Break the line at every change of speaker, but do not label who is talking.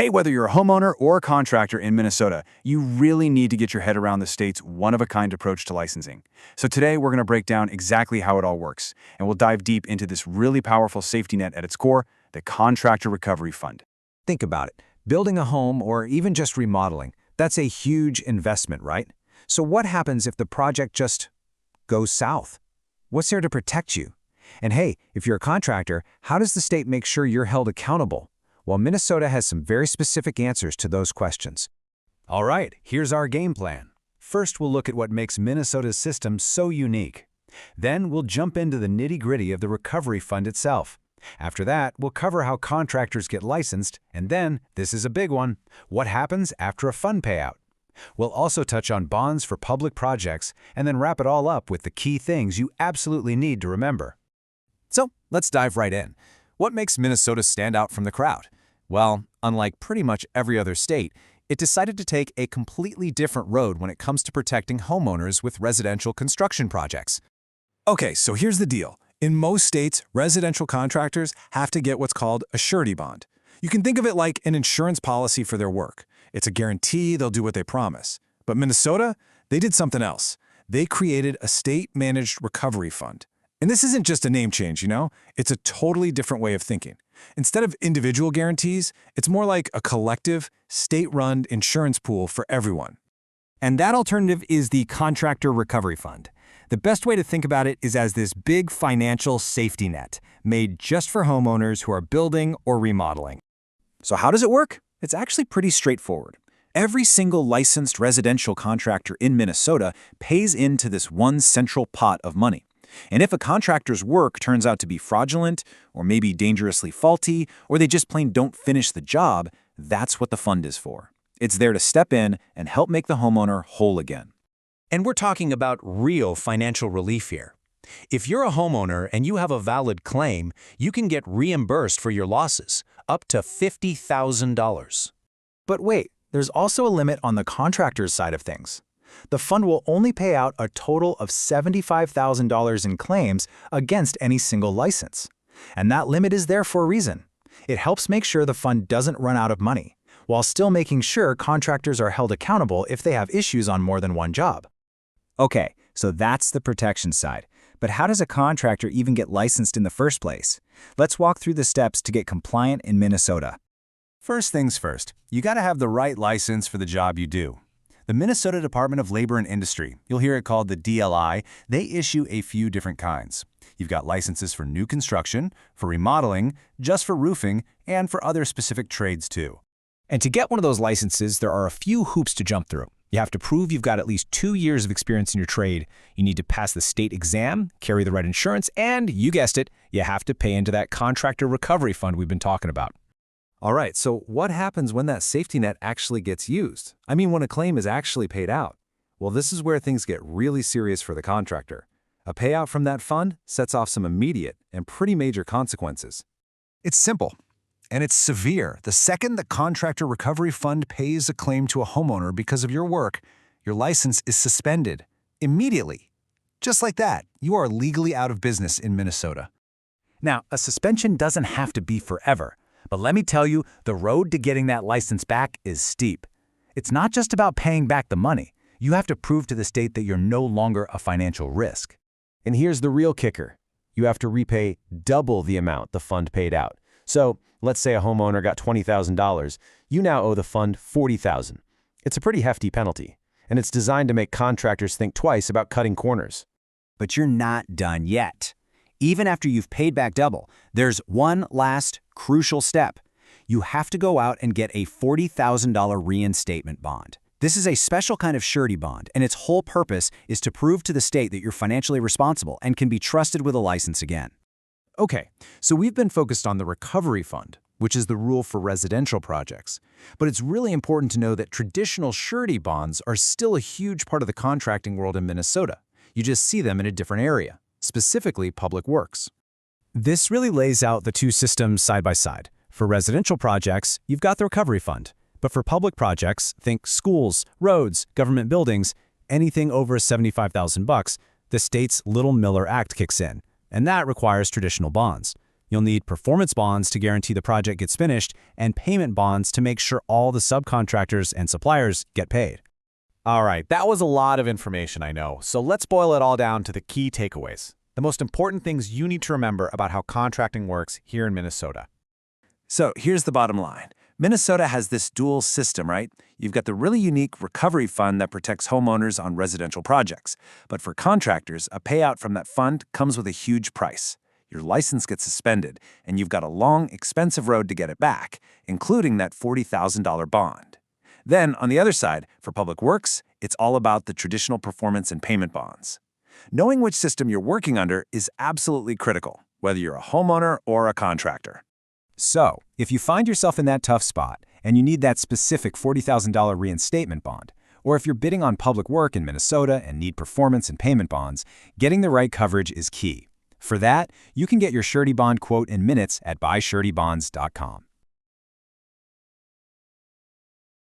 Hey, whether you're a homeowner or a contractor in Minnesota, you really need to get your head around the state's one-of-a-kind approach to licensing. So today we're going to break down exactly how it all works, and we'll dive deep into this really powerful safety net at its core, the Contractor Recovery Fund.
Think about it. Building a home or even just remodeling, that's a huge investment, right? So what happens if the project just goes south? What's there to protect you? And hey, if you're a contractor, how does the state make sure you're held accountable? Well, Minnesota has some very specific answers to those questions. All right, here's our game plan. First, we'll look at what makes Minnesota's system so unique. Then we'll jump into the nitty-gritty of the recovery fund itself. After that, we'll cover how contractors get licensed, and then, this is a big one, what happens after a fund payout. We'll also touch on bonds for public projects, and then wrap it all up with the key things you absolutely need to remember. So, let's dive right in. What makes Minnesota stand out from the crowd? Well, unlike pretty much every other state, it decided to take a completely different road when it comes to protecting homeowners with residential construction projects.
Okay, so here's the deal. In most states, residential contractors have to get what's called a surety bond. You can think of it like an insurance policy for their work. It's a guarantee they'll do what they promise. But Minnesota, they did something else. They created a state-managed recovery fund. And this isn't just a name change, It's a totally different way of thinking. Instead of individual guarantees, it's more like a collective, state-run insurance pool for everyone.
And that alternative is the Contractor Recovery Fund. The best way to think about it is as this big financial safety net, made just for homeowners who are building or remodeling.
So how does it work? It's actually pretty straightforward. Every single licensed residential contractor in Minnesota pays into this one central pot of money. And if a contractor's work turns out to be fraudulent, or maybe dangerously faulty, or they just plain don't finish the job, that's what the fund is for. It's there to step in and help make the homeowner whole again.
And we're talking about real financial relief here. If you're a homeowner and you have a valid claim, you can get reimbursed for your losses, up to $50,000.
But wait, there's also a limit on the contractor's side of things. The fund will only pay out a total of $75,000 in claims against any single license. And that limit is there for a reason. It helps make sure the fund doesn't run out of money, while still making sure contractors are held accountable if they have issues on more than one job.
Okay, so that's the protection side. But how does a contractor even get licensed in the first place? Let's walk through the steps to get compliant in Minnesota.
First things first, you gotta have the right license for the job you do. The Minnesota Department of Labor and Industry, you'll hear it called the DLI, they issue a few different kinds. You've got licenses for new construction, for remodeling, just for roofing, and for other specific trades too.
And to get one of those licenses, there are a few hoops to jump through. You have to prove you've got at least 2 years of experience in your trade. You need to pass the state exam, carry the right insurance, and, you guessed it, you have to pay into that contractor recovery fund we've been talking about.
All right, so what happens when that safety net actually gets used? I mean, when a claim is actually paid out? Well, this is where things get really serious for the contractor. A payout from that fund sets off some immediate and pretty major consequences. It's simple, and it's severe. The second the Contractor Recovery Fund pays a claim to a homeowner because of your work, your license is suspended immediately. Just like that, you are legally out of business in Minnesota.
Now, a suspension doesn't have to be forever. But let me tell you, the road to getting that license back is steep. It's not just about paying back the money. You have to prove to the state that you're no longer a financial risk.
And here's the real kicker. You have to repay double the amount the fund paid out. So, let's say a homeowner got $20,000. You now owe the fund $40,000. It's a pretty hefty penalty, and it's designed to make contractors think twice about cutting corners.
But you're not done yet. Even after you've paid back double, there's one last crucial step. You have to go out and get a $40,000 reinstatement bond. This is a special kind of surety bond, and its whole purpose is to prove to the state that you're financially responsible and can be trusted with a license again.
Okay, so we've been focused on the recovery fund, which is the rule for residential projects. But it's really important to know that traditional surety bonds are still a huge part of the contracting world in Minnesota. You just see them in a different area, specifically public works.
This really lays out the two systems side by side. For residential projects, you've got the recovery fund. But for public projects, think schools, roads, government buildings, anything over $75,000, the state's Little Miller Act kicks in, and that requires traditional bonds.
You'll need performance bonds to guarantee the project gets finished, and payment bonds to make sure all the subcontractors and suppliers get paid.
All right, that was a lot of information, I know. So let's boil it all down to the key takeaways. The most important things you need to remember about how contracting works here in Minnesota.
So here's the bottom line. Minnesota has this dual system, right? You've got the really unique recovery fund that protects homeowners on residential projects. But for contractors, a payout from that fund comes with a huge price. Your license gets suspended, and you've got a long, expensive road to get it back, including that $40,000 bond. Then, on the other side, for public works, it's all about the traditional performance and payment bonds. Knowing which system you're working under is absolutely critical, whether you're a homeowner or a contractor.
So, if you find yourself in that tough spot and you need that specific $40,000 reinstatement bond, or if you're bidding on public work in Minnesota and need performance and payment bonds, getting the right coverage is key. For that, you can get your surety bond quote in minutes at buysuretybonds.com.